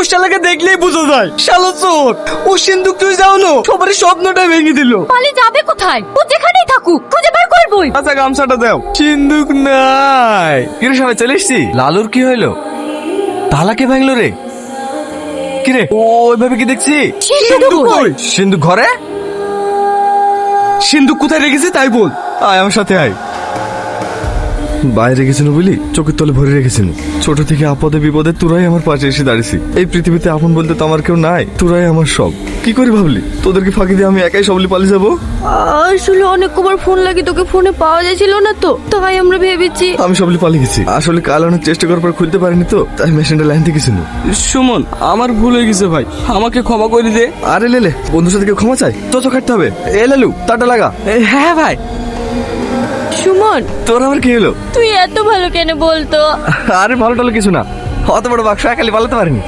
শালাকে দেখলেই বোঝা যায় শালা চোর। ও সিন্ধুক তুই যাও না, সবার স্বপ্নটা ভেঙে দিল। পালিয়ে যাবে কোথায়? ও যেখানেই থাকুক খুঁজে বের করবই। আচ্ছা গামছাটা দাও। সিন্ধুক নাই। কিরে সবাই চলে এসছি। লালুর কি হইলো? তালা কে ভাঙলো রে? কিরে ওইভাবে কি দেখছি? সিন্ধুক কই? সিন্ধুক ঘরে? সিন্ধুক কোথায় রেখেছে তাই বল। আয় আমার সাথে আয়। বাইরে রেখেছিল বলি চোখের তলে ভরে রেখেছিল। ছোট থেকে আপদে বিপদে তোরাই আমার পাশে এসে দাঁড়িয়েছি। এই পৃথিবীতে আপন বলতে তো আমার কেউ নাই, তোরাই আমার সব। কি করে ভাবলি তোদেরকে ফাঁকি দিয়ে আমি একাই সবলি পালিয়ে যাবো? আসলে অনেক কবার ফোন লাগি, তোকে ফোনে পাওয়া যাচ্ছিল না তো, তাই আমরা ভেবেছি। আমি সবলি পালিয়ে গেছি। আসলে কাল অনেক চেষ্টা করার পর খুলতে পারিনি তো, তাই মেশিনটা লাইন থেকে ছিল। সুমন, আমার ভুল হয়ে গেছে ভাই, আমাকে ক্ষমা করে দে। আরে লেলে, বন্ধুর সাথে কেউ ক্ষমা চাই? তো কাটতে হবে। এ লালু তাটা লাগা। হ্যাঁ ভাই। সুমন, তোর আমার কি হলো? তুই এত ভালো কেন বলতো? আরে ভালো টালো কিছু না, অত বড় বাক্স একালি পালাতে পারিনি।